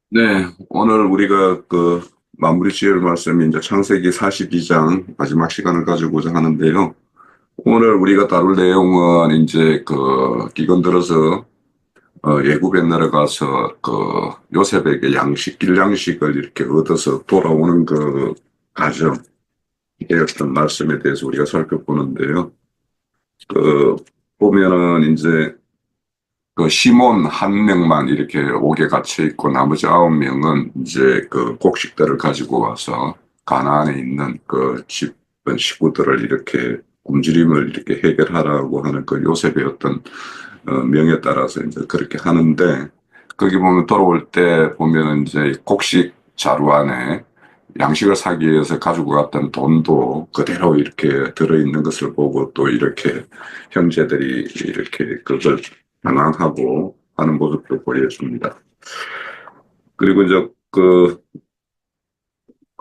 네, 오늘 우리가 마무리 지을 말씀이 이제 창세기 42장 마지막 시간을 가지고자 하는데요. 오늘 우리가 다룰 내용은 이제 기근 들어서 예굽에 내려가서 요셉에게 길양식을 이렇게 얻어서 돌아오는 그 과정의 어떤 말씀에 대해서 우리가 살펴보는데요. 그 보면은 이제 시몬 한 명만 이렇게 옥에 갇혀 있고 나머지 9명은 이제 곡식들을 가지고 와서 가나안에 있는 집 식구들을 이렇게 굶주림을 이렇게 해결하라고 하는 요셉의 어떤 명에 따라서 이제 그렇게 하는데, 거기 보면 돌아올 때 보면은 이제 곡식 자루 안에 양식을 사기 위해서 가지고 갔던 돈도 그대로 이렇게 들어있는 것을 보고, 또 이렇게 형제들이 이렇게 그걸 반항하고 하는 모습도 보여줍니다. 그리고 이제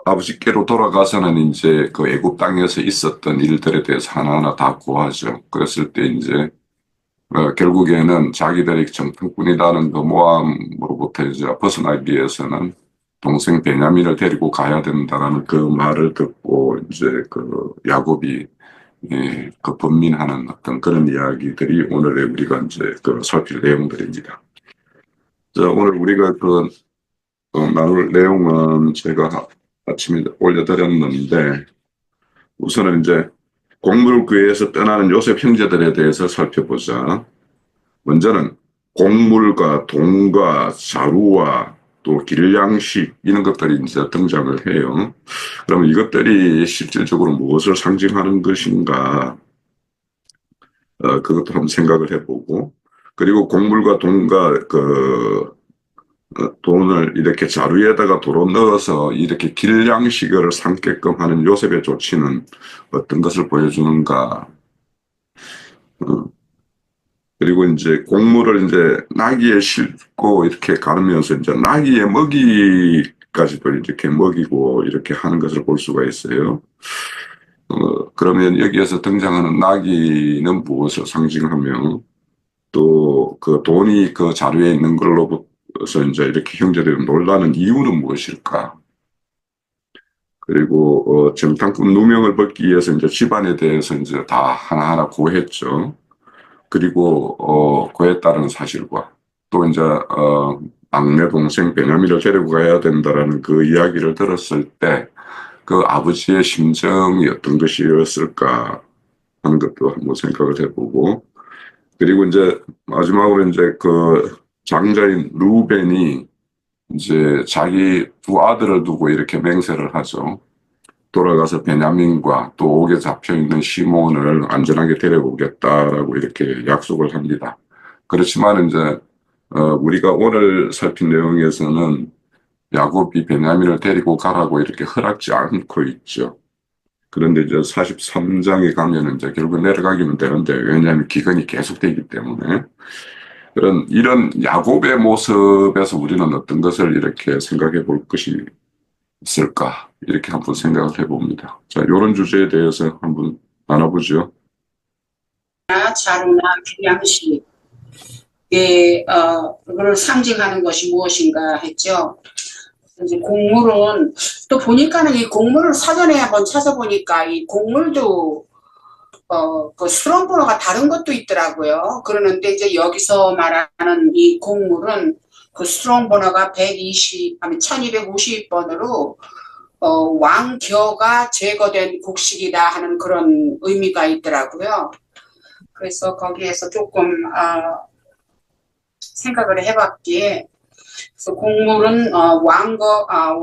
아버지께로 돌아가서는 이제 애굽 땅에서 있었던 일들에 대해서 하나하나 다 고하죠. 그랬을 때 이제 결국에는 자기들이 정탐꾼이라는 모함으로부터 이제 벗어나기 위해서는 동생 베냐민을 데리고 가야 된다는 그 말을 듣고 이제 야곱이 번민하는 어떤 그런 이야기들이 오늘의 우리가 이제 살필 내용들입니다. 자, 오늘 우리가 나눌 내용은 제가 아침에 올려드렸는데, 우선은 이제 곡물구에서 떠나는 요셉 형제들에 대해서 살펴보자. 먼저는 곡물과 돈과 자루와 또 길량식 이런 것들이 이제 등장을 해요. 그러면 이것들이 실질적으로 무엇을 상징하는 것인가? 그것도 한번 생각을 해보고, 그리고 곡물과 돈과 돈을 이렇게 자루에다가 도로 넣어서 이렇게 길량식을 삼게끔 하는 요셉의 조치는 어떤 것을 보여주는가? 어, 그리고 이제 곡물을 이제 나귀에 싣고 이렇게 가르면서 이제 나귀의 먹이까지도 이렇게 먹이고 이렇게 하는 것을 볼 수가 있어요. 그러면 여기에서 등장하는 나귀는 무엇을 상징하며, 또 그 돈이 그 자루에 있는 걸로부터 이제 이렇게 형제들이 놀라는 이유는 무엇일까? 그리고 정탐꾼 누명을 벗기 위해서 이제 집안에 대해서 이제 다 하나하나 고했죠. 그리고 그에 따른 사실과 또 이제 막내 동생 베냐민을 데리고 가야 된다라는 그 이야기를 들었을 때 그 아버지의 심정이 어떤 것이었을까 하는 것도 한번 생각을 해보고, 그리고 이제 마지막으로 이제 장자인 루벤이 이제 자기 두 아들을 두고 이렇게 맹세를 하죠. 돌아가서 베냐민과 또 옥에 잡혀 있는 시몬을 안전하게 데려오겠다라고 이렇게 약속을 합니다. 그렇지만 이제 우리가 오늘 살핀 내용에서는 야곱이 베냐민을 데리고 가라고 이렇게 허락지 않고 있죠. 그런데 이제 43장에 가면 이제 결국 내려가기는 되는데, 왜냐하면 기근이 계속되기 때문에. 이런 야곱의 모습에서 우리는 어떤 것을 이렇게 생각해 볼 것이 있을까? 이렇게 한번 생각을 해봅니다. 자, 이런 주제에 대해서 한번 나눠보죠. 자루나 길양식, 그걸 상징하는 것이 무엇인가 했죠. 이제 곡물은 또 보니까는 이 곡물을 사전에 한번 찾아보니까 이 곡물도 그 수령 번호가 다른 것도 있더라고요. 그러는데 이제 여기서 말하는 이 곡물은 그 수령 번호가 120, 아니 1250번으로 왕겨가 제거된 곡식이다 하는 그런 의미가 있더라고요. 그래서 거기에서 조금 생각을 해봤기에, 그래서 곡물은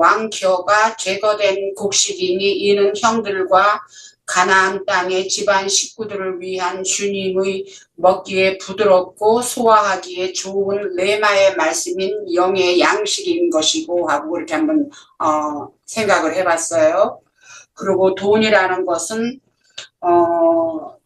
왕겨가 제거된 곡식이니 이는 형들과 가나안 땅의 집안 식구들을 위한 주님의 먹기에 부드럽고 소화하기에 좋은 레마의 말씀인 영의 양식인 것이고 하고 이렇게 한번 생각을 해봤어요. 그리고 돈이라는 것은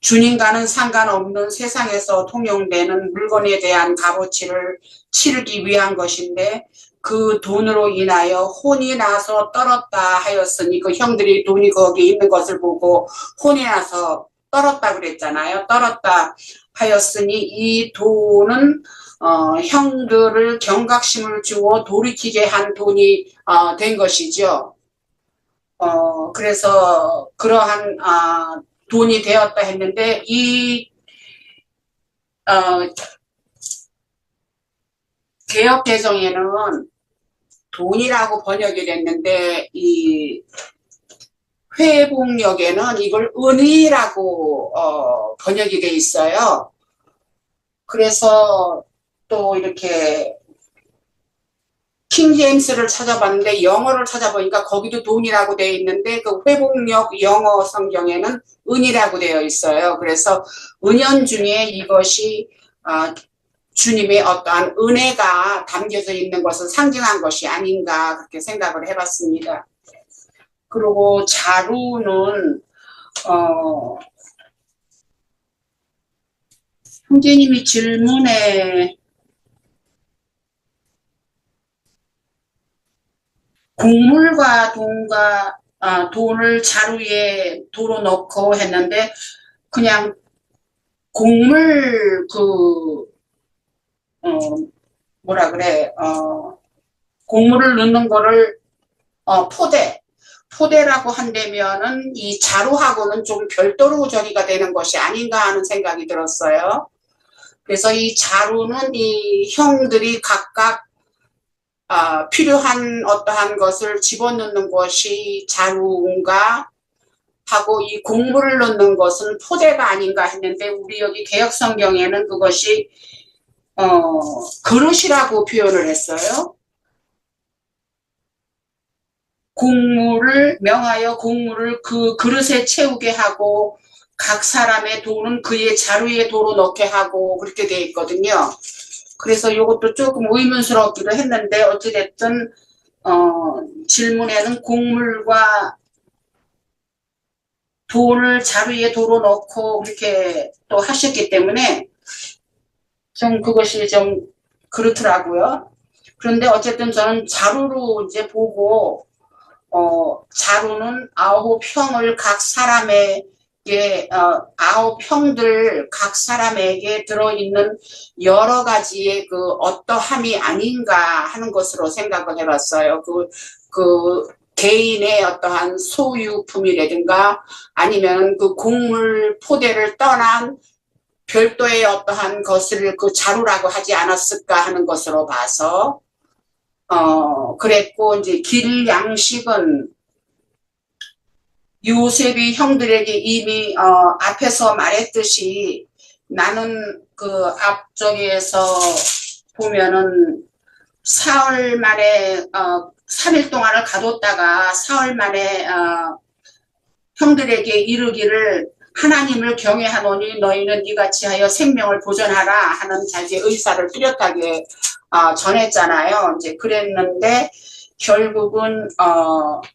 주님과는 상관없는 세상에서 통용되는 물건에 대한 값어치를 치르기 위한 것인데, 그 돈으로 인하여 혼이 나서 떨었다 하였으니, 그 형들이 돈이 거기 있는 것을 보고 혼이 나서 떨었다 그랬잖아요. 떨었다 하였으니 이 돈은 형들을 경각심을 주어 돌이키게 한 돈이 된 것이죠. 그래서 그러한 돈이 되었다 했는데 이 개혁 개정에는 돈이라고 번역이 됐는데 이 회복력에는 이걸 은이라고 번역이 돼 있어요. 그래서 또 이렇게 킹 제임스를 찾아봤는데 영어를 찾아보니까 거기도 돈이라고 되어 있는데 그 회복력 영어 성경에는 은이라고 되어 있어요. 그래서 은연중에 이것이 주님의 어떠한 은혜가 담겨져 있는 것을 상징한 것이 아닌가 그렇게 생각을 해봤습니다. 그리고 자루는 형제님이 질문에 곡물과 돈을 자루에 도로 넣고 했는데 그냥 곡물 뭐라 그래 곡물을 넣는 거를 포대라고 한다면은 이 자루하고는 좀 별도로 처리가 되는 것이 아닌가 하는 생각이 들었어요. 그래서 이 자루는 이 형들이 각각 필요한 어떠한 것을 집어넣는 것이 자루인가 하고 이 곡물을 넣는 것은 포대가 아닌가 했는데 우리 여기 개역성경에는 그것이 그릇이라고 표현을 했어요. 곡물을 명하여 곡물을 그 그릇에 채우게 하고 각 사람의 돈은 그의 자루에 도로 넣게 하고 그렇게 돼 있거든요. 그래서 이것도 조금 의문스럽기도 했는데 어찌됐든 질문에는 곡물과 돈을 자루에 도로 넣고 그렇게 또 하셨기 때문에 좀 그것이 좀 그렇더라고요. 그런데 어쨌든 저는 자루로 이제 보고 자루는 9형을 각 사람에게 9형들 각 사람에게 들어있는 여러 가지의 그 어떠함이 아닌가 하는 것으로 생각을 해봤어요. 그 개인의 어떠한 소유품이라든가 아니면 그 곡물 포대를 떠난 별도의 어떠한 것을 그 자루라고 하지 않았을까 하는 것으로 봐서 그랬고 이제 길 양식은 요셉이 형들에게 이미 앞에서 말했듯이 나는 그 앞쪽에서 보면은 사흘 만에 3일 동안을 가뒀다가 사흘 만에 형들에게 이르기를 하나님을 경외하노니 너희는 이같이 하여 생명을 보존하라 하는 자기의 의사를 뚜렷하게 전했잖아요. 이제 그랬는데 결국은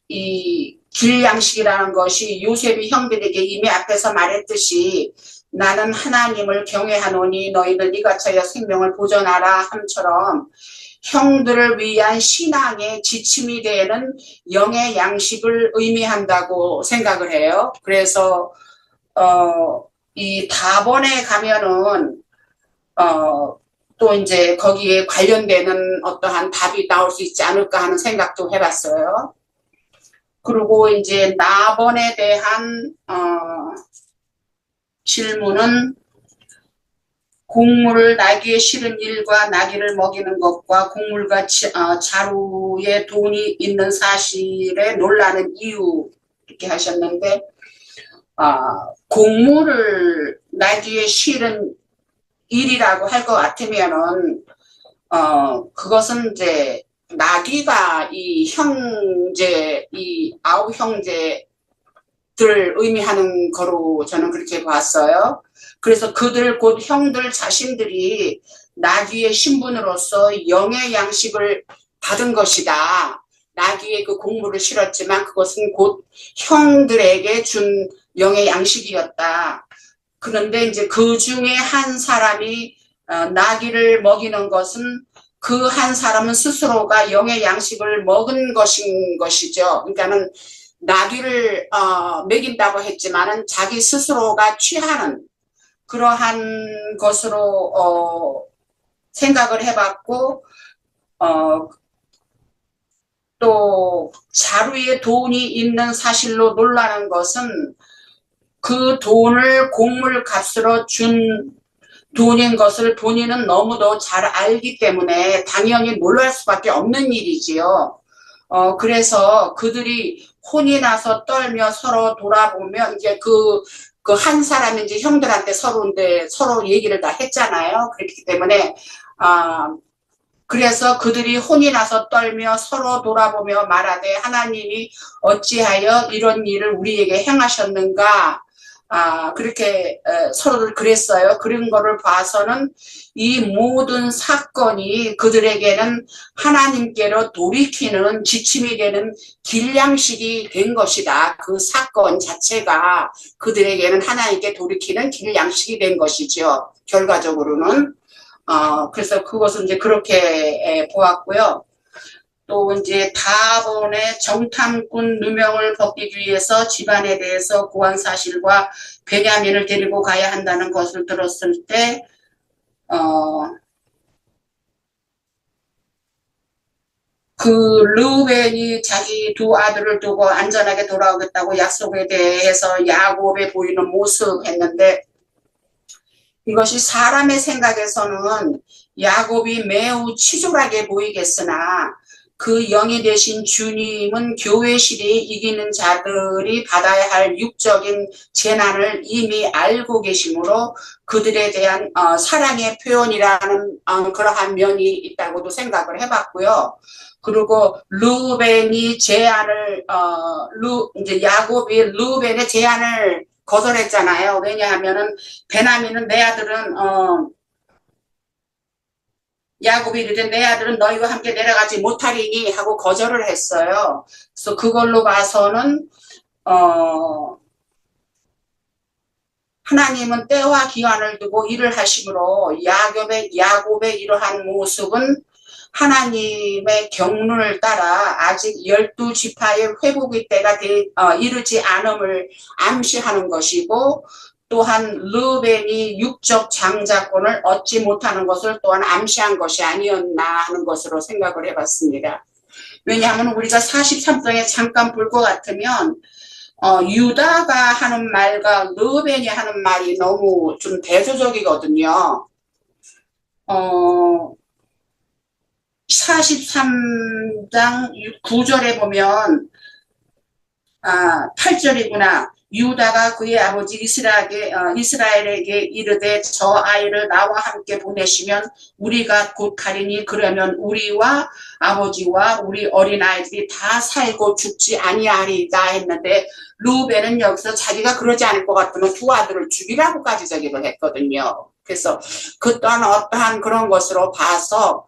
이 길양식이라는 것이 요셉이 형들에게 이미 앞에서 말했듯이 나는 하나님을 경외하노니 너희는 이같이 하여 생명을 보존하라 함처럼 형들을 위한 신앙의 지침이 되는 영의 양식을 의미한다고 생각을 해요. 그래서 이 다본에 가면은 또 이제 거기에 관련되는 어떠한 답이 나올 수 있지 않을까 하는 생각도 해봤어요. 그리고 이제 나본에 대한 질문은 곡물을 나귀에 실은 일과 나귀를 먹이는 것과 곡물과 자루에 돈이 있는 사실에 놀라는 이유 이렇게 하셨는데 곡물을 나귀에 실은 일이라고 할 것 같으면은 그것은 이제 나귀가 이 9형제들 의미하는 거로 저는 그렇게 봤어요. 그래서 그들 곧 형들 자신들이 나귀의 신분으로서 영의 양식을 받은 것이다. 나귀의 그 곡물을 실었지만 그것은 곧 형들에게 준 영의 양식이었다. 그런데 이제 그 중에 한 사람이 나귀를 먹이는 것은 그 한 사람은 스스로가 영의 양식을 먹은 것이죠. 그러니까는 나귀를 먹인다고 했지만은 자기 스스로가 취하는 그러한 것으로 생각을 해봤고, 또 자루에 돈이 있는 사실로 놀라는 것은 그 돈을 곡물 값으로 준 돈인 것을 본인은 너무도 잘 알기 때문에 당연히 놀랄 수밖에 없는 일이지요. 그래서 그들이 혼이 나서 떨며 서로 돌아보며 이제 그 한 사람이 이제 형들한테 서로 얘기를 다 했잖아요. 그렇기 때문에, 그래서 그들이 혼이 나서 떨며 서로 돌아보며 말하되 하나님이 어찌하여 이런 일을 우리에게 행하셨는가. 그렇게 서로들 그랬어요. 그런 거를 봐서는 이 모든 사건이 그들에게는 하나님께로 돌이키는 지침이 되는 길양식이 된 것이다. 그 사건 자체가 그들에게는 하나님께 돌이키는 길양식이 된 것이죠. 결과적으로는. 그래서 그것은 이제 그렇게 보았고요. 또 이제 다본의 정탐꾼 누명을 벗기기 위해서 집안에 대해서 고한 사실과 베냐민을 데리고 가야 한다는 것을 들었을 때, 그 르우벤이 자기 두 아들을 두고 안전하게 돌아오겠다고 약속에 대해서 야곱에 보이는 모습 했는데, 이것이 사람의 생각에서는 야곱이 매우 치졸하게 보이겠으나 그 영이 되신 주님은 교회 시대에 이기는 자들이 받아야 할 육적인 재난을 이미 알고 계시므로 그들에 대한 사랑의 표현이라는 그러한 면이 있다고도 생각을 해봤고요. 그리고 르우벤이 제안을 이제 야곱이 르우벤의 제안을 거절했잖아요. 왜냐하면은 베냐민은 내 아들은 야곱이 이르되 내 아들은 너희와 함께 내려가지 못하리니 하고 거절을 했어요. 그래서 그걸로 봐서는 하나님은 때와 기한을 두고 일을 하심으로 야곱의 이러한 모습은 하나님의 경륜을 따라 아직 12지파의 회복의 때가 이르지 않음을 암시하는 것이고, 또한 르벤이 육적 장자권을 얻지 못하는 것을 또한 암시한 것이 아니었나 하는 것으로 생각을 해봤습니다. 왜냐하면 우리가 43장에 잠깐 볼 것 같으면 유다가 하는 말과 르벤이 하는 말이 너무 좀 대조적이거든요. 43장 9절에 보면 8절이구나. 유다가 그의 아버지 이스라엘에게 이르되 저 아이를 나와 함께 보내시면 우리가 곧 가리니 그러면 우리와 아버지와 우리 어린아이들이 다 살고 죽지 아니하리다 했는데, 루벤은 여기서 자기가 그러지 않을 것 같으면 두 아들을 죽이라고까지 저기를 했거든요. 그래서 그 또한 어떠한 그런 것으로 봐서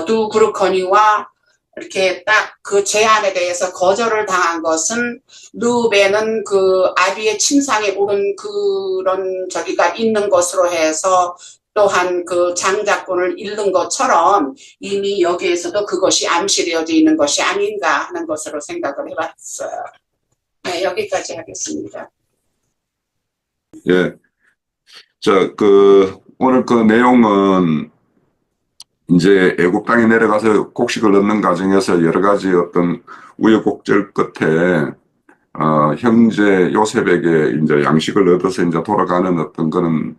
두 그룹커니와 이렇게 딱 그 제안에 대해서 거절을 당한 것은 르벤은 그 아비의 침상에 오른 그런 저기가 있는 것으로 해서 또한 그 장자권을 잃는 것처럼 이미 여기에서도 그것이 암시되어져 있는 것이 아닌가 하는 것으로 생각을 해봤어요. 네, 여기까지 하겠습니다. 예. 오늘 그 내용은 이제 애국 땅에 내려가서 곡식을 얻는 과정에서 여러 가지 어떤 우여곡절 끝에 형제 요셉에게 이제 양식을 얻어서 이제 돌아가는 어떤 그런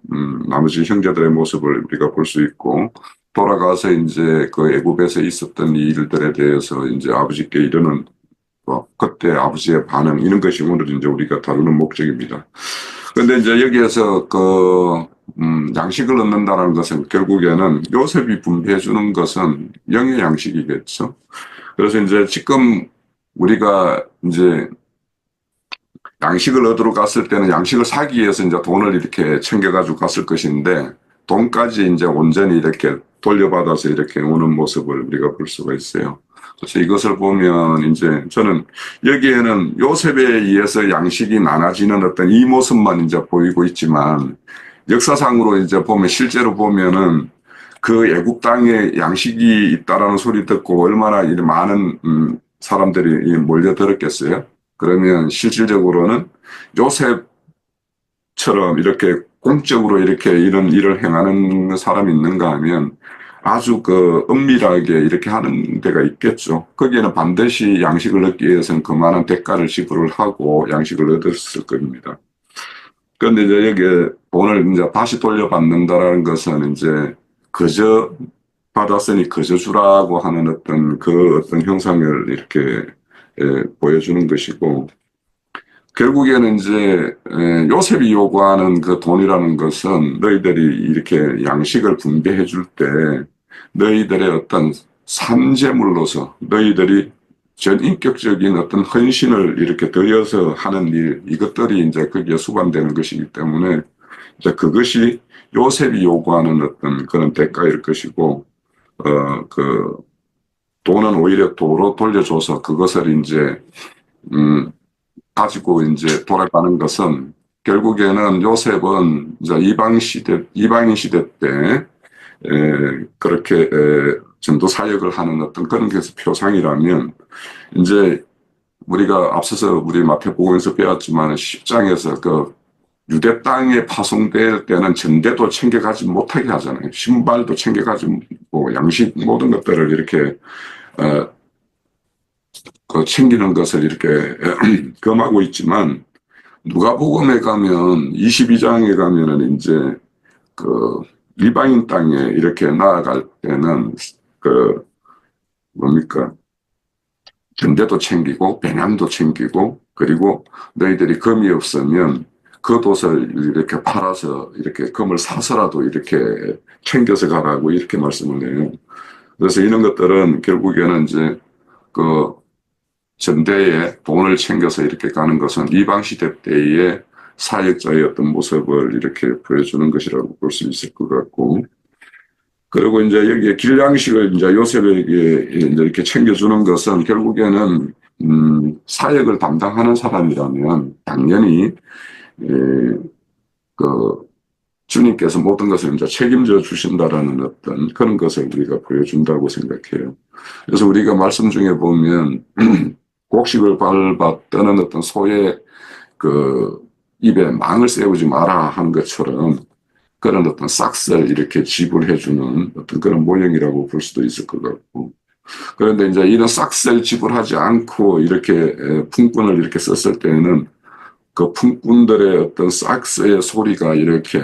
나머지 형제들의 모습을 우리가 볼 수 있고, 돌아가서 이제 그 애굽에서 있었던 일들에 대해서 이제 아버지께 이르는 그때 아버지의 반응, 이런 것이 오늘 이제 우리가 다루는 목적입니다. 그런데 이제 여기에서 양식을 얻는다는 것은 결국에는 요셉이 분배해 주는 것은 영의 양식이겠죠. 그래서 이제 지금 우리가 이제 양식을 얻으러 갔을 때는 양식을 사기 위해서 이제 돈을 이렇게 챙겨가지고 갔을 것인데, 돈까지 이제 온전히 이렇게 돌려받아서 이렇게 오는 모습을 우리가 볼 수가 있어요. 그래서 이것을 보면 이제 저는 여기에는 요셉에 의해서 양식이 나눠지는 어떤 이 모습만 이제 보이고 있지만, 역사상으로 이제 보면 실제로 보면은 그 애국 땅에 양식이 있다라는 소리 듣고 얼마나 많은 사람들이 몰려들었겠어요. 그러면 실질적으로는 요셉처럼 이렇게 공적으로 이렇게 이런 일을 행하는 사람이 있는가 하면 아주 그 은밀하게 이렇게 하는 데가 있겠죠. 거기에는 반드시 양식을 얻기 위해서는 그만한 대가를 지불을 하고 양식을 얻었을 겁니다. 그런데 이제 여기에 돈을 이제 다시 돌려받는다라는 것은 이제 그저 받았으니 그저 주라고 하는 어떤 그 어떤 형상을 이렇게 보여주는 것이고, 결국에는 이제 요셉이 요구하는 그 돈이라는 것은 너희들이 이렇게 양식을 분배해 줄 때 너희들의 어떤 산재물로서 너희들이 전인격적인 어떤 헌신을 이렇게 들여서 하는 일, 이것들이 이제 거기에 수반되는 것이기 때문에 이제 그것이 요셉이 요구하는 어떤 그런 대가일 것이고, 그 돈은 오히려 도로 돌려줘서 그것을 이제 가지고 이제 돌아가는 것은 결국에는 요셉은 이제 이방인 시대 때 그렇게 전도 사역을 하는 어떤 그런 게 표상이라면, 이제 우리가 앞서서 우리 마태복음에서 배웠지만 10장에서 그 유대 땅에 파송될 때는 전대도 챙겨가지 못하게 하잖아요. 신발도 챙겨가지 뭐 양식 모든 것들을 이렇게 그 챙기는 것을 이렇게 금하고 있지만, 누가복음에 가면 22장에 가면은 이제 그 이방인 땅에 이렇게 나아갈 때는 그 뭡니까, 전대도 챙기고 배낭도 챙기고, 그리고 너희들이 금이 없으면 그 돛을 이렇게 팔아서 이렇게 금을 사서라도 이렇게 챙겨서 가라고 이렇게 말씀을 해요. 그래서 이런 것들은 결국에는 이제 그 전대에 돈을 챙겨서 이렇게 가는 것은 이방 시대 때의 사역자의 어떤 모습을 이렇게 보여주는 것이라고 볼 수 있을 것 같고, 그리고 이제 여기에 길양식을 이제 요셉에게 이제 이렇게 챙겨주는 것은 결국에는 사역을 담당하는 사람이라면 당연히 그 주님께서 모든 것을 이제 책임져 주신다라는 어떤 그런 것을 우리가 보여준다고 생각해요. 그래서 우리가 말씀 중에 보면 곡식을 밟아 떠는 어떤 소의 그 입에 망을 세우지 마라 하는 것처럼 그런 어떤 싹스를 이렇게 지불해주는 어떤 그런 모형이라고 볼 수도 있을 것 같고, 그런데 이제 이런 싹스를 지불하지 않고 이렇게 품꾼을 이렇게 썼을 때는 그 품꾼들의 어떤 싹스의 소리가 이렇게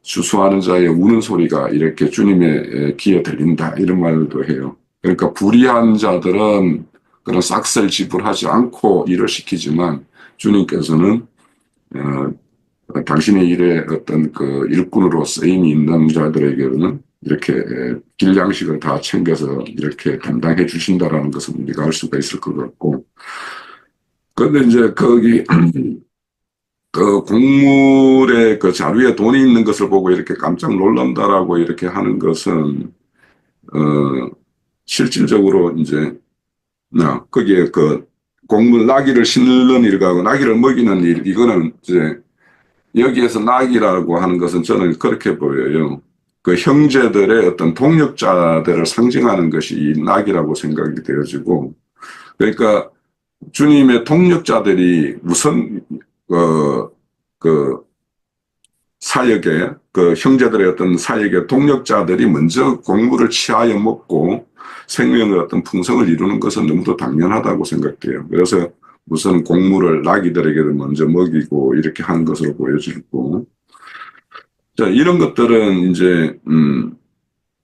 주수하는 자의 우는 소리가 이렇게 주님의 귀에 들린다, 이런 말도 해요. 그러니까 불의한 자들은 그런 싹스를 지불하지 않고 일을 시키지만 주님께서는 당신의 일에 어떤 그 일꾼으로 쓰임이 있는 자들에게는 이렇게 길양식을 다 챙겨서 이렇게 담당해 주신다라는 것을 우리가 알 수가 있을 것 같고, 그런데 이제 거기 그 곡물의 그 자루에 돈이 있는 것을 보고 이렇게 깜짝 놀란다라고 이렇게 하는 것은 실질적으로 이제 거기에 그 곡물 나귀를 심는 일과 나귀를 먹이는 일, 이거는 이제 여기에서 나귀라고 하는 것은 저는 그렇게 보여요. 그 형제들의 어떤 동력자들을 상징하는 것이 이 나귀라고 생각이 되어지고, 그러니까 주님의 동력자들이 우선 그 사역에 그 형제들의 어떤 사역의 동력자들이 먼저 곡물을 취하여 먹고 생명의 어떤 풍성을 이루는 것은 너무도 당연하다고 생각돼요. 그래서 우선 곡물을 나귀들에게 먼저 먹이고 이렇게 하는 것으로 보여지고, 자, 이런 것들은 이제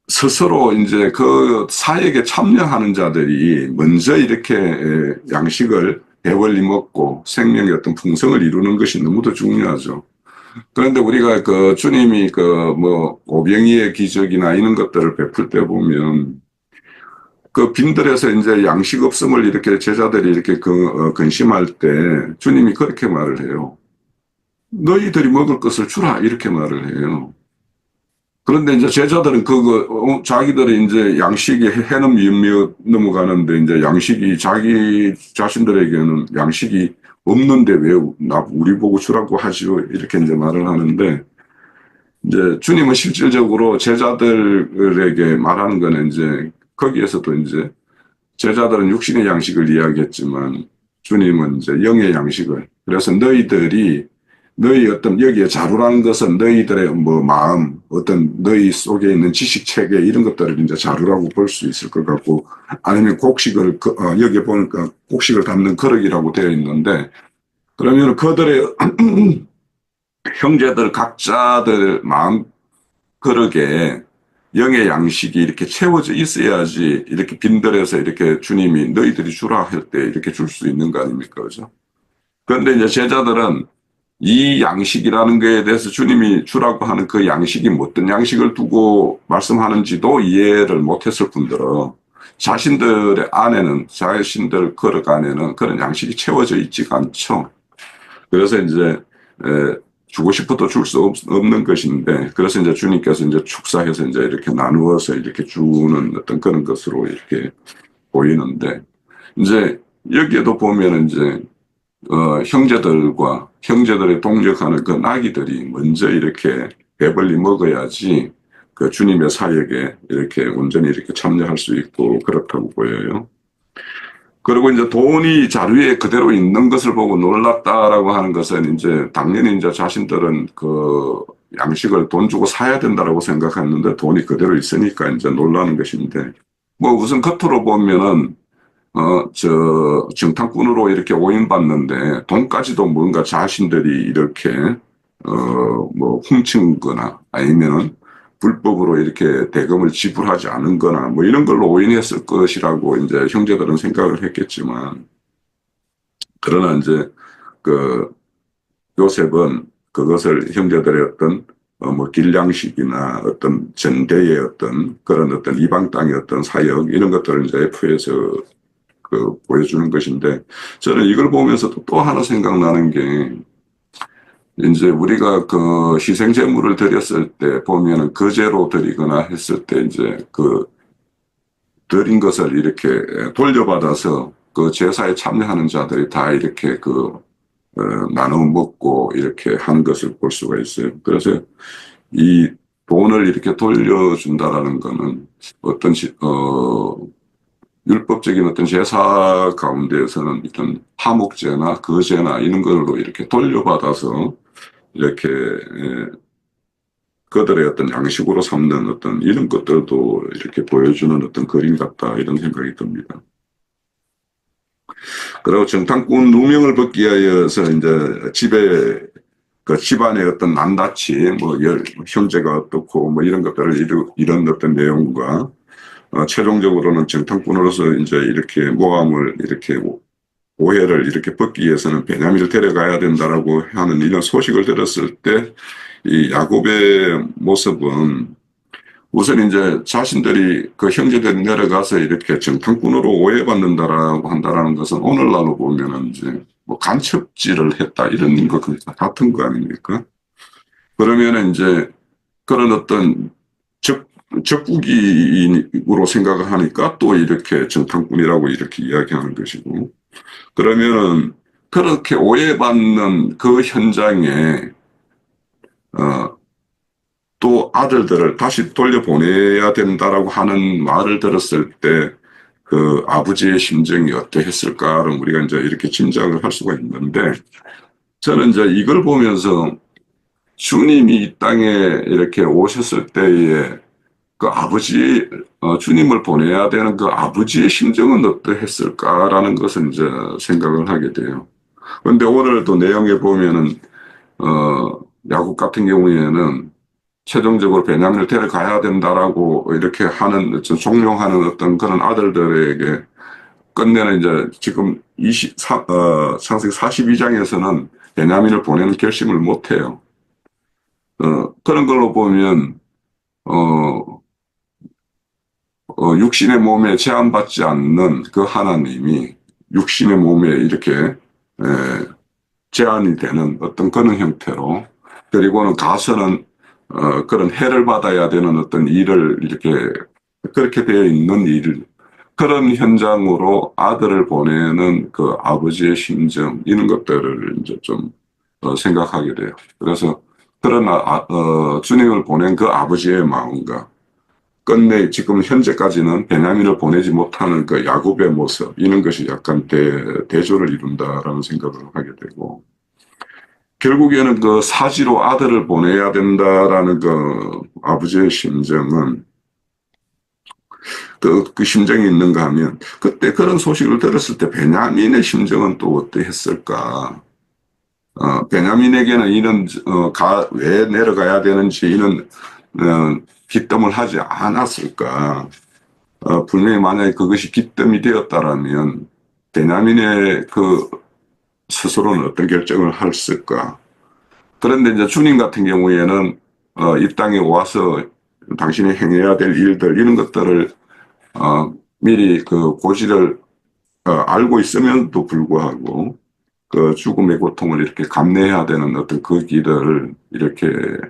스스로 이제 그 사역에 참여하는 자들이 먼저 이렇게 양식을 배불리 먹고 생명의 어떤 풍성을 이루는 것이 너무도 중요하죠. 그런데 우리가 그 주님이 그 뭐 오병이의 기적이나 이런 것들을 베풀 때 보면 그 빈들에서 이제 양식 없음을 이렇게 제자들이 이렇게 근심할 때 주님이 그렇게 말을 해요. 너희들이 먹을 것을 주라, 이렇게 말을 해요. 그런데 이제 제자들은 자기들이 이제 양식이 해는 미며 넘어가는데 이제 양식이 자기 자신들에게는 양식이 없는데 왜 우리 보고 주라고 하시오, 이렇게 이제 말을 하는데, 이제 주님은 실질적으로 제자들에게 말하는 거는 이제 거기에서도 이제 제자들은 육신의 양식을 이야기했지만 주님은 이제 영의 양식을, 그래서 너희들이 너희 어떤 여기에 자루라는 것은 너희들의 뭐 마음, 어떤 너희 속에 있는 지식 체계 이런 것들을 이제 자루라고 볼 수 있을 것 같고, 아니면 곡식을 여기 보니까 곡식을 담는 그릇이라고 되어 있는데, 그러면 그들의 형제들 각자들 마음 그릇에 영의 양식이 이렇게 채워져 있어야지 이렇게 빈들에서 이렇게 주님이 너희들이 주라 할 때 이렇게 줄 수 있는 거 아닙니까? 그죠? 그런데 이제 제자들은 이 양식이라는 거에 대해서 주님이 주라고 하는 그 양식이 뭐 어떤 양식을 두고 말씀하는지도 이해를 못했을 뿐더러 자신들의 안에는, 자신들 그릇 안에는 그런 양식이 채워져 있지가 않죠. 그래서 이제 주고 싶어도 줄 수 없는 것인데, 그래서 이제 주님께서 이제 축사해서 이제 이렇게 나누어서 이렇게 주는 어떤 그런 것으로 이렇게 보이는데, 이제 여기에도 보면은 이제 형제들과 형제들의 동역하는 그 나귀들이 먼저 이렇게 배불리 먹어야지 그 주님의 사역에 이렇게 온전히 이렇게 참여할 수 있고 그렇다고 보여요. 그리고 이제 돈이 자루에 그대로 있는 것을 보고 놀랐다라고 하는 것은 이제 당연히 이제 자신들은 그 양식을 돈 주고 사야 된다라고 생각했는데 돈이 그대로 있으니까 이제 놀라는 것인데, 뭐 우선 겉으로 보면은 정탐꾼으로 이렇게 오인받는데 돈까지도 뭔가 자신들이 이렇게 뭐 훔친 거나 아니면은 불법으로 이렇게 대금을 지불하지 않은 거나 뭐 이런 걸로 오인했을 것이라고 이제 형제들은 생각을 했겠지만, 그러나 이제 그 요셉은 그것을 형제들의 어떤 뭐 길냥식이나 어떤 전대의 어떤 그런 어떤 이방 땅의 어떤 사역 이런 것들을 이제 F에서 보여주는 것인데, 저는 이걸 보면서도 또 하나 생각나는 게, 이제 우리가 그 희생제물을 드렸을 때 보면은 거제로 드리거나 했을 때 이제 그 드린 것을 이렇게 돌려받아서 그 제사에 참여하는 자들이 다 이렇게 나눠 먹고 이렇게 하는 것을 볼 수가 있어요. 그래서 이 돈을 이렇게 돌려준다라는 거는 어떤 율법적인 어떤 제사 가운데에서는 어떤 화목제나 거제나 이런 걸로 이렇게 돌려받아서 이렇게 그들의 어떤 양식으로 삼는 어떤 이런 것들도 이렇게 보여주는 어떤 그림 같다 이런 생각이 듭니다. 그리고 정탐꾼 누명을 벗기 위하여서 이제 그 집안의 어떤 난다치, 뭐 형제가 어떻고 뭐 이런 것들을 이런 어떤 내용과 최종적으로는 정탐꾼으로서 이제 이렇게 모함을 이렇게 오해를 이렇게 벗기 위해서는 베냐민을 데려가야 된다라고 하는 이런 소식을 들었을 때 이 야곱의 모습은 우선 이제 자신들이 그 형제들이 내려가서 이렇게 정탐꾼으로 오해받는다라고 한다라는 것은 오늘날로 보면은 이제 뭐 간첩질을 했다 이런 것 같은 거 아닙니까? 그러면은 이제 그런 어떤 적국인으로 생각을 하니까 또 이렇게 정탐꾼이라고 이렇게 이야기하는 것이고, 그러면은 그렇게 오해받는 그 현장에 또 아들들을 다시 돌려보내야 된다라고 하는 말을 들었을 때 그 아버지의 심정이 어떠했을까를 우리가 이제 이렇게 짐작을 할 수가 있는데, 저는 이제 이걸 보면서 주님이 이 땅에 이렇게 오셨을 때에 그 주님을 보내야 되는 그 아버지의 심정은 어떠했을까라는 것을 이제 생각을 하게 돼요. 그런데 오늘도 내용에 보면은, 야곱 같은 경우에는 최종적으로 베냐민을 데려가야 된다라고 이렇게 하는, 종용하는 어떤 그런 아들들에게 끝내는 이제 지금 창세기 42장에서는 베냐민을 보내는 결심을 못 해요. 그런 걸로 보면, 육신의 몸에 제한받지 않는 그 하나님이 육신의 몸에 이렇게 제한이 되는 어떤 그런 형태로, 그리고는 가서는 그런 해를 받아야 되는 어떤 일을 이렇게 그렇게 되어 있는 그런 현장으로 아들을 보내는 그 아버지의 심정 이런 것들을 이제 좀 생각하게 돼요. 그래서 그런 주님을 보낸 그 아버지의 마음과 끝내 지금 현재까지는 베냐민을 보내지 못하는 그 야곱의 모습 이런 것이 약간 대조를 이룬다라는 생각을 하게 되고, 결국에는 그 사지로 아들을 보내야 된다라는 그 아버지의 심정은 그 심정이 있는가 하면 그때 그런 소식을 들었을 때 베냐민의 심정은 또 어떠했을까? 베냐민에게는 이런 왜 내려가야 되는지 이런 기뜸을 하지 않았을까? 분명히 만약에 그것이 기뜸이 되었다라면 베냐민의 그 스스로는 어떤 결정을 했을까? 그런데 이제 주님 같은 경우에는 이 땅에 와서 당신이 행해야 될 일들 이런 것들을 미리 그 고지를 알고 있으면도 불구하고 그 죽음의 고통을 이렇게 감내해야 되는 어떤 그 길을 이렇게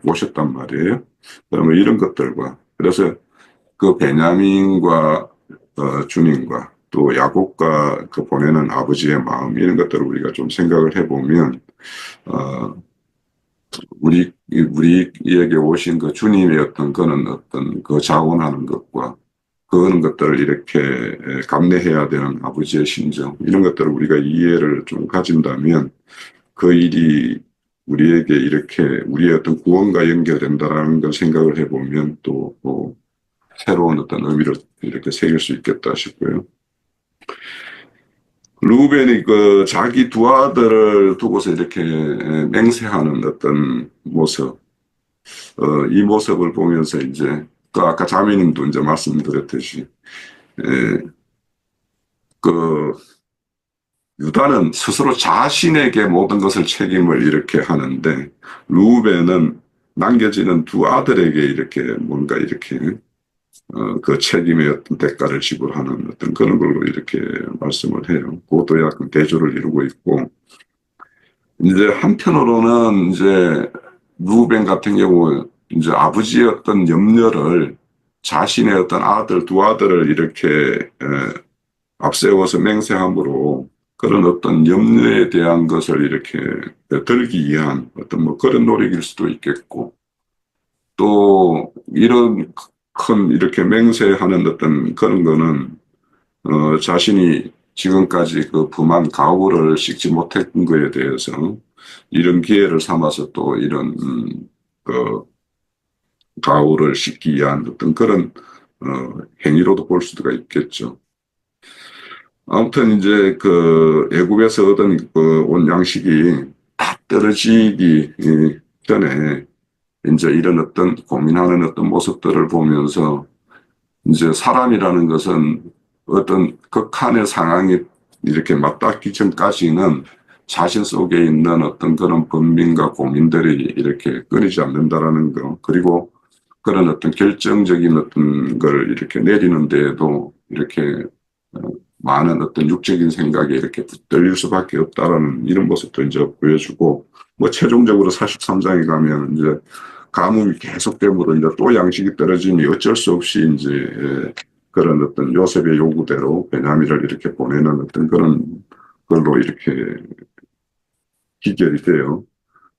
오셨단 말이에요. 그러면 이런 것들과 그래서 그 베냐민과 주님과 또 야곱과 그 보내는 아버지의 마음 이런 것들을 우리가 좀 생각을 해보면 어, 우리에게 오신 그 주님의 어떤 그는 어떤 그 자원하는 것과 그런 것들을 이렇게 감내해야 되는 아버지의 심정 이런 것들을 우리가 이해를 좀 가진다면 그 일이 우리에게 이렇게 우리의 어떤 구원과 연결된다라는 걸 생각을 해보면 또 새로운 어떤 의미를 이렇게 새길 수 있겠다 싶고요. 루벤이 그 자기 두 아들을 두고서 이렇게 맹세하는 어떤 모습, 이 모습을 보면서 이제 그 아까 자매님도 이제 말씀드렸듯이 그 유다는 스스로 자신에게 모든 것을 책임을 이렇게 하는데 루벤은 남겨지는 두 아들에게 이렇게 뭔가 이렇게 그 책임의 어떤 대가를 지불하는 어떤 그런 걸로 이렇게 말씀을 해요. 그것도 약간 대조를 이루고 있고 이제 한편으로는 이제 루벤 같은 경우 이제 아버지의 어떤 염려를 자신의 어떤 아들 두 아들을 이렇게 앞세워서 맹세함으로 그런 어떤 염려에 대한 것을 이렇게 들기 위한 어떤 뭐 그런 노력일 수도 있겠고 또 이런 큰 이렇게 맹세하는 어떤 그런 거는 자신이 지금까지 그 범한 가오를 씻지 못했던 거에 대해서 이런 기회를 삼아서 또 이런 그 가오를 씻기 위한 어떤 그런 행위로도 볼 수가 있겠죠. 아무튼 이제 그 애굽에서 얻은 그 온 양식이 다 떨어지기 전에 이제 이런 어떤 고민하는 어떤 모습들을 보면서 이제 사람이라는 것은 어떤 극한의 상황이 이렇게 맞닿기 전까지는 자신 속에 있는 어떤 그런 번민과 고민들이 이렇게 끊이지 않는다라는 거. 그리고 그런 어떤 결정적인 어떤 걸 이렇게 내리는 데에도 이렇게 많은 어떤 육적인 생각에 이렇게 붙들릴 수밖에 없다라는 이런 모습도 이제 보여주고 뭐 최종적으로 43장에 가면 이제 가뭄이 계속됨으로 이제 또 양식이 떨어지니 어쩔 수 없이 이제 그런 어떤 요셉의 요구대로 베냐민을 이렇게 보내는 어떤 그런 걸로 이렇게 기결이 돼요.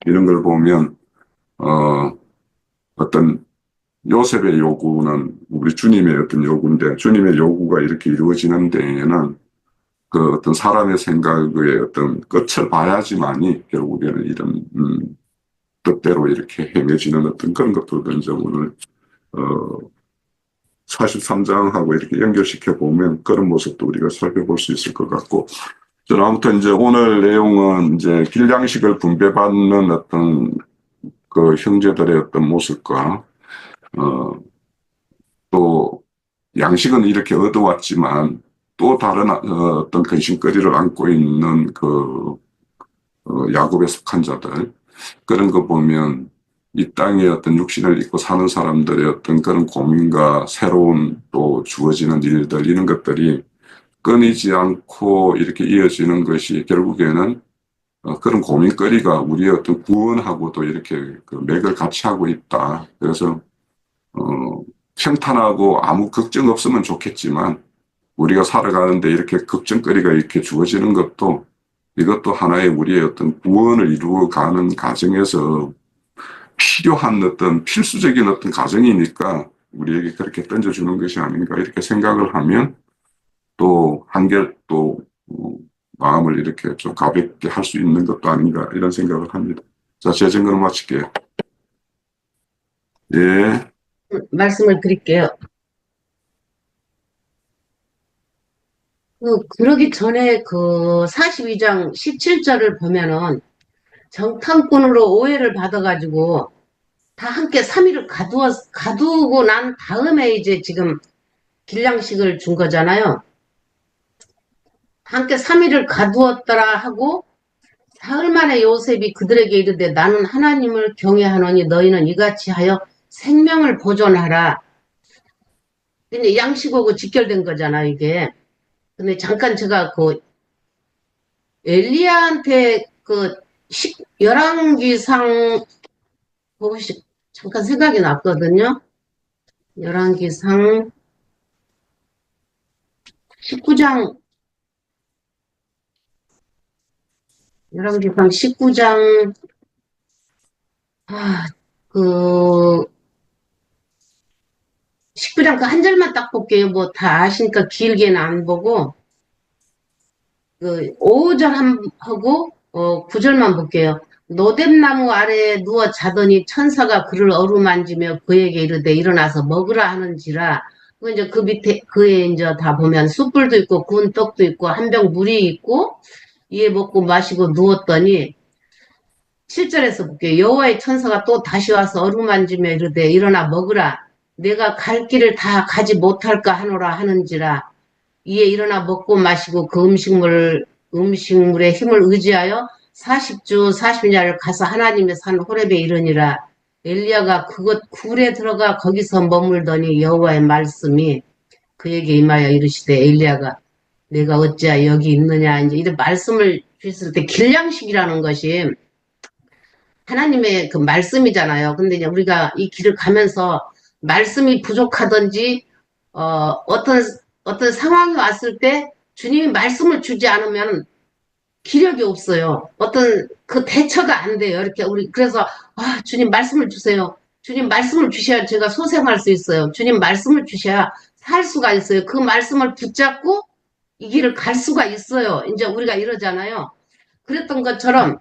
이런 걸 보면 어떤 요셉의 요구는 우리 주님의 어떤 요구인데 주님의 요구가 이렇게 이루어지는 데에는 그 어떤 사람의 생각의 어떤 끝을 봐야지만이 결국에는 이런 뜻대로 이렇게 행해지는 어떤 그런 것들도 이제 오늘 43장하고 이렇게 연결시켜 보면 그런 모습도 우리가 살펴볼 수 있을 것 같고 저는 아무튼 이제 오늘 내용은 이제 길양식을 분배받는 어떤 그 형제들의 어떤 모습과 또 양식은 이렇게 얻어왔지만 또 다른 어떤 근심거리를 안고 있는 그 야곱에 속한 자들 그런 거 보면 이 땅에 어떤 육신을 입고 사는 사람들의 어떤 그런 고민과 새로운 또 주어지는 일들 이런 것들이 끊이지 않고 이렇게 이어지는 것이 결국에는 그런 고민거리가 우리의 어떤 구원하고도 이렇게 그 맥을 같이 하고 있다. 그래서 평탄하고 아무 걱정 없으면 좋겠지만 우리가 살아가는데 이렇게 걱정거리가 이렇게 주어지는 것도 이것도 하나의 우리의 어떤 구원을 이루어가는 과정에서 필요한 어떤 필수적인 어떤 과정이니까 우리에게 그렇게 던져주는 것이 아닌가 이렇게 생각을 하면 또 한결 또 마음을 이렇게 좀 가볍게 할 수 있는 것도 아닌가 이런 생각을 합니다. 자, 제 증거는 마칠게요. 예. 말씀을 드릴게요. 그러기 전에 그 42장 17절을 보면은 정탐꾼으로 오해를 받아가지고 다 함께 3일을 가두고 난 다음에 이제 지금 길량식을 준 거잖아요. 함께 3일을 가두었더라 하고 사흘 만에 요셉이 그들에게 이르되 나는 하나님을 경외하노니 너희는 이같이 하여 생명을 보존하라. 근데 양식하고 직결된 거잖아, 이게. 근데 잠깐 제가 그 엘리야한테 그 열왕기상 보고 잠깐 생각이 났거든요. 열왕기상 19장, 열왕기상 19장, 그 19장 그 한 절만 딱 볼게요. 뭐 다 아시니까 길게는 안 보고 그 5절 하고 9절만 볼게요. 노뎀나무 아래에 누워 자더니 천사가 그를 어루만지며 그에게 이르되 일어나서 먹으라 하는지라. 그 이제 그 밑에 그에 이제 다 보면 숯불도 있고 구운 떡도 있고 한 병 물이 있고 이에 먹고 마시고 누웠더니 7절에서 볼게요. 여호와의 천사가 또 다시 와서 어루만지며 이르되 일어나 먹으라. 내가 갈 길을 다 가지 못할까 하노라 하는지라. 이에 일어나 먹고 마시고 그 음식물의 힘을 의지하여 40주 40야를 가서 하나님의 산 호렙에 이르니라. 엘리야가 그곳 굴에 들어가 거기서 머물더니 여호와의 말씀이 그에게 임하여 이르시되 엘리야가 내가 어찌하여 여기 있느냐. 이제 이런 말씀을 주셨을 때 길량식이라는 것이 하나님의 그 말씀이잖아요. 근데 이제 우리가 이 길을 가면서 말씀이 부족하든지 어떤 상황이 왔을 때 주님이 말씀을 주지 않으면 기력이 없어요. 어떤 그 대처가 안 돼요. 이렇게 우리 그래서 주님 말씀을 주세요. 주님 말씀을 주셔야 제가 소생할 수 있어요. 주님 말씀을 주셔야 살 수가 있어요. 그 말씀을 붙잡고 이 길을 갈 수가 있어요. 이제 우리가 이러잖아요. 그랬던 것처럼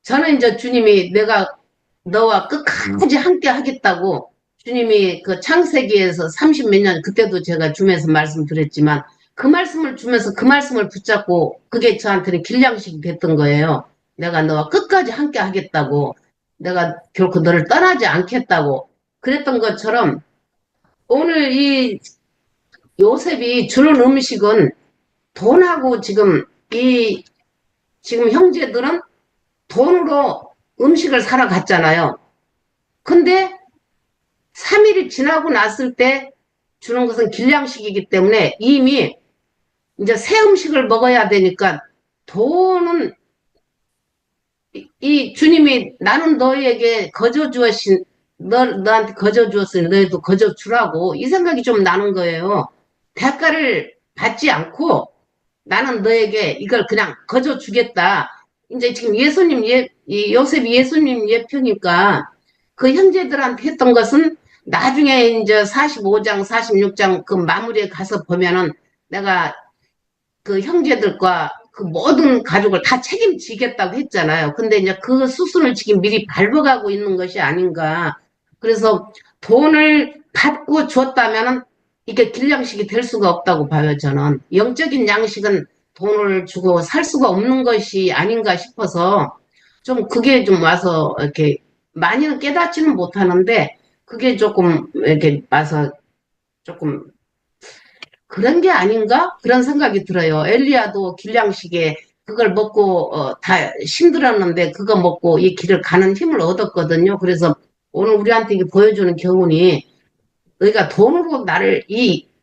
저는 이제 주님이 내가 너와 끝까지 함께 하겠다고 주님이 그 창세기에서 30몇 년 그때도 제가 주면서 말씀드렸지만 그 말씀을 주면서 그 말씀을 붙잡고 그게 저한테는 길량식이 됐던 거예요. 내가 너와 끝까지 함께 하겠다고 내가 결코 너를 떠나지 않겠다고 그랬던 것처럼 오늘 이 요셉이 주는 음식은 돈하고 지금 지금 형제들은 돈으로 음식을 사러 갔잖아요. 근데 3일이 지나고 났을 때 주는 것은 길량식이기 때문에 이미 이제 새 음식을 먹어야 되니까 돈은 이 주님이 나는 너희에게 거저 주었신 너한테 거저 주었으니 너희도 거저 주라고 이 생각이 좀 나는 거예요. 대가를 받지 않고 나는 너에게 이걸 그냥 거저 주겠다. 이제 지금 요셉이 예수님 예표니까 그 형제들한테 했던 것은 나중에 이제 45장, 46장 그 마무리에 가서 보면은 내가 그 형제들과 그 모든 가족을 다 책임지겠다고 했잖아요. 근데 이제 그 수순을 지금 미리 밟아가고 있는 것이 아닌가. 그래서 돈을 받고 줬다면은 이게 길량식이 될 수가 없다고 봐요, 저는. 영적인 양식은 돈을 주고 살 수가 없는 것이 아닌가 싶어서 좀 그게 좀 와서 이렇게 많이는 깨닫지는 못하는데 그게 조금 이렇게 와서 조금 그런 게 아닌가? 그런 생각이 들어요. 엘리야도 길량식에 그걸 먹고 다 힘들었는데 그거 먹고 이 길을 가는 힘을 얻었거든요. 그래서 오늘 우리한테 보여주는 교훈이 너희가 돈으로 나를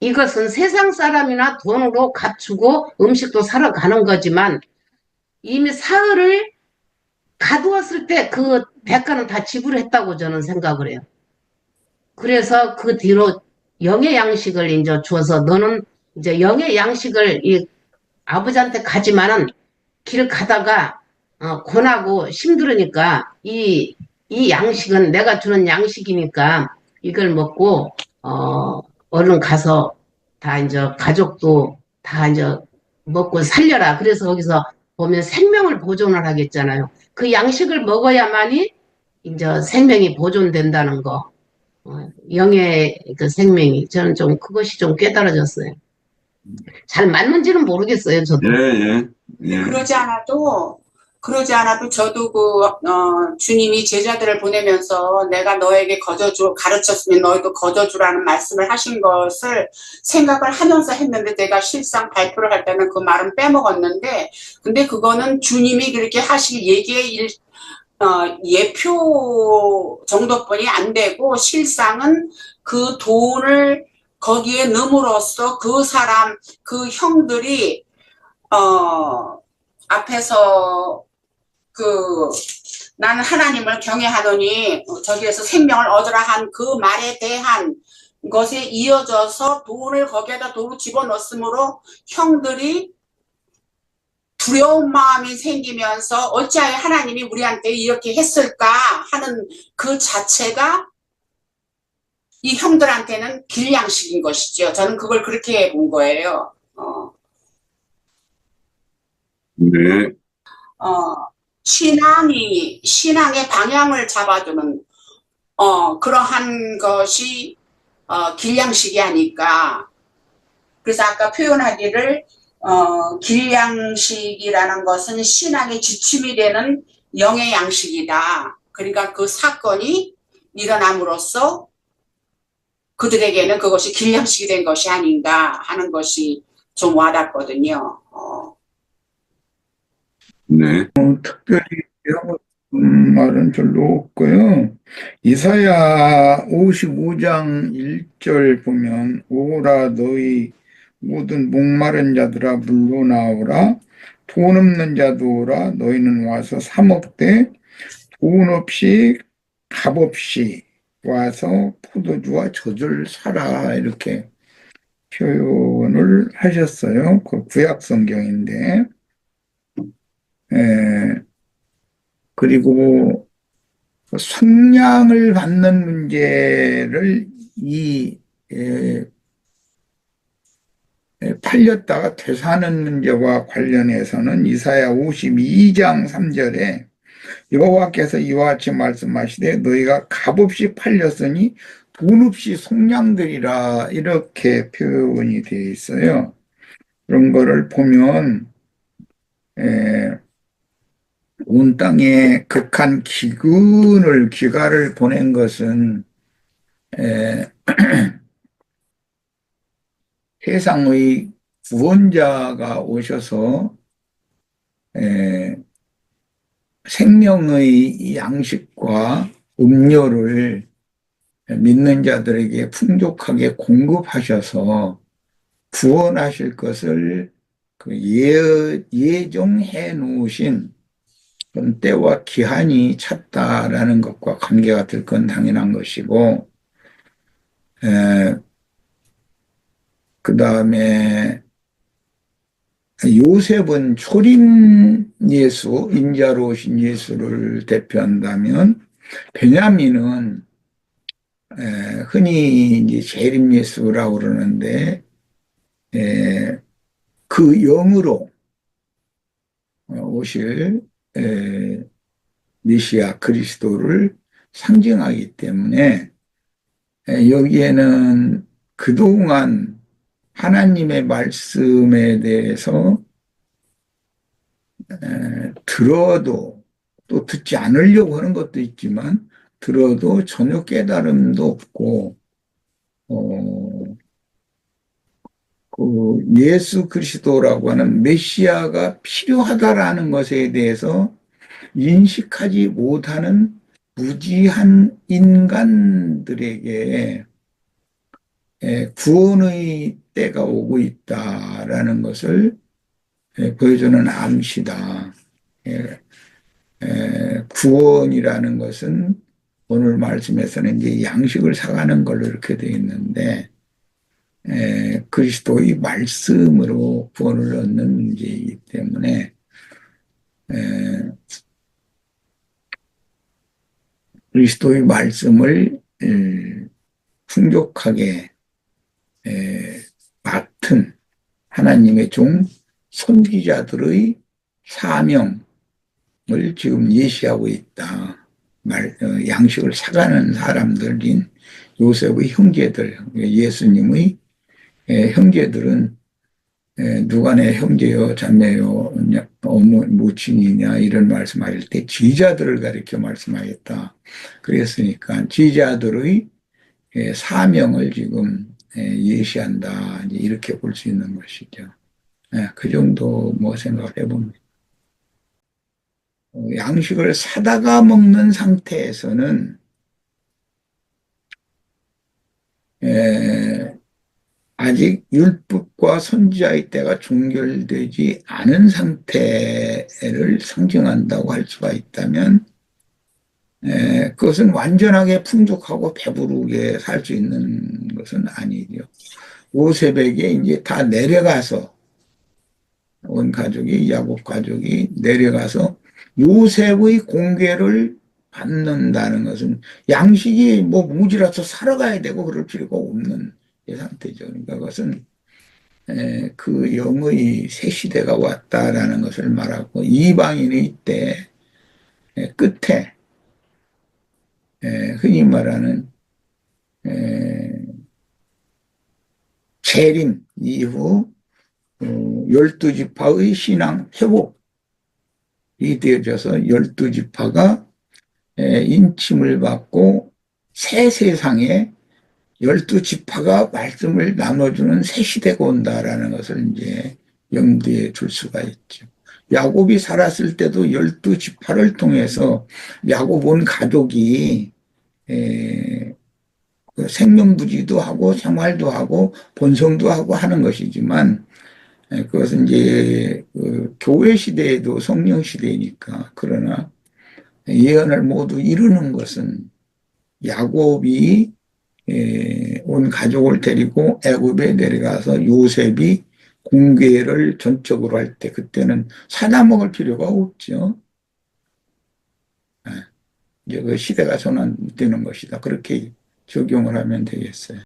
이것은 세상 사람이나 돈으로 값주고 음식도 사러 가는 거지만 이미 사흘을 가두었을 때 그 대가는 다 지불했다고 저는 생각을 해요. 그래서 그 뒤로 영의 양식을 이제 주어서 너는 이제 영의 양식을 이 아버지한테 가지만은 길 가다가 고나고 힘들으니까 이 양식은 내가 주는 양식이니까 이걸 먹고 얼른 가서 다 이제 가족도 다 이제 먹고 살려라. 그래서 거기서 보면 생명을 보존을 하겠잖아요. 그 양식을 먹어야만이 이제 생명이 보존된다는 거. 영의 그 생명이 저는 좀 그것이 좀 깨달아졌어요. 잘 맞는지는 모르겠어요, 예, 저도. 예, 예. 그러지 않아도 저도 주님이 제자들을 보내면서 내가 너에게 가르쳤으면 너희도 거저주라는 말씀을 하신 것을 생각을 하면서 했는데 내가 실상 발표를 할 때는 그 말은 빼먹었는데, 근데 그거는 주님이 그렇게 하실 얘기의 예표 정도뿐이 안 되고 실상은 그 돈을 거기에 넣음으로써 그 형들이 앞에서 나는 하나님을 경외하더니 저기에서 생명을 얻으라 한 그 말에 대한 것에 이어져서 돈을 거기에다 도로 집어넣었으므로 형들이 두려운 마음이 생기면서 어찌하여 하나님이 우리한테 이렇게 했을까 하는 그 자체가 이 형들한테는 길냥식인 것이죠. 저는 그걸 그렇게 본 거예요. 네, 신앙의 방향을 잡아주는, 그러한 것이, 길냥식이 아닐까. 그래서 아까 표현하기를, 길냥식이라는 것은 신앙의 지침이 되는 영의 양식이다. 그러니까 그 사건이 일어남으로써 그들에게는 그것이 길냥식이 된 것이 아닌가 하는 것이 좀 와닿거든요. 네. 특별히 하고 싶은 말은 별로 없고요. 이사야 55장 1절 보면 오라 너희 모든 목마른 자들아 물로 나오라 돈 없는 자도 오라 너희는 와서 사 먹되 돈 없이 값 없이 와서 포도주와 젖을 사라 이렇게 표현을 하셨어요. 그 구약 성경인데 그리고 속량을 받는 문제를 팔렸다가 되사는 문제와 관련해서는 이사야 52장 3절에 여호와께서 이와 같이 말씀하시되 너희가 값없이 팔렸으니 돈 없이 속량들이라 이렇게 표현이 되어 있어요. 그런 거를 보면 온 땅에 극한 귀가를 보낸 것은 세상의 구원자가 오셔서 생명의 양식과 음료를 믿는 자들에게 풍족하게 공급하셔서 구원하실 것을 예정해 놓으신 그런 때와 기한이 찼다라는 것과 관계가 될 건 당연한 것이고, 그 다음에 요셉은 초림 예수, 인자로 오신 예수를 대표한다면, 베냐민은 흔히 이제 재림 예수라고 그러는데, 그 영으로 오실 메시아 그리스도를 상징하기 때문에 여기에는 그동안 하나님의 말씀에 대해서 들어도 또 듣지 않으려고 하는 것도 있지만 들어도 전혀 깨달음도 없고 그 예수 그리스도라고 하는 메시아가 필요하다라는 것에 대해서 인식하지 못하는 무지한 인간들에게 구원의 때가 오고 있다라는 것을 보여주는 암시다. 구원이라는 것은 오늘 말씀에서는 이제 양식을 사가는 걸로 이렇게 되어 있는데 그리스도의 말씀으로 구원을 얻는 문제이기 때문에 그리스도의 말씀을 풍족하게 맡은 하나님의 종 선지자들의 사명을 지금 예시하고 있다. 양식을 사가는 사람들인 요셉의 형제들, 예수님의 형제들은 누가 내 형제요, 자매요, 어머, 모친이냐, 이런 말씀할 때 지자들을 가리켜 말씀하겠다. 그랬으니까 지자들의 사명을 지금 예시한다. 이렇게 볼 수 있는 것이죠. 그 정도 뭐 생각을 해봅니다. 양식을 사다가 먹는 상태에서는 아직 율법과 선지자의 때가 종결되지 않은 상태를 상징한다고 할 수가 있다면 그것은 완전하게 풍족하고 배부르게 살 수 있는 것은 아니죠. 요셉에게 이제 다 내려가서 온 가족이 야곱 가족이 내려가서 요셉의 공개를 받는다는 것은 양식이 뭐 무지라서 살아가야 되고 그럴 필요가 없는 상태죠. 그러니까 그것은 그 영의 새 시대가 왔다라는 것을 말하고 이방인의 때 끝에 흔히 말하는 재림 이후 12지파의 신앙 회복이 되어져서 12지파가 인침을 받고 새 세상에 12지파가 말씀을 나눠주는 새 시대가 온다라는 것을 이제 염두에 둘 수가 있죠. 야곱이 살았을 때도 12지파를 통해서 야곱 온 가족이 그 생명부지도 하고 생활도 하고 번성도 하고 하는 것이지만 그것은 이제 그 교회 시대에도 성령 시대이니까 그러나 예언을 모두 이루는 것은 야곱이 온 가족을 데리고 애굽에 내려가서 요셉이 공개를 전적으로 할 때 그때는 사다 먹을 필요가 없죠. 이제 그 시대가 전환되는 것이다. 그렇게 적용을 하면 되겠어요.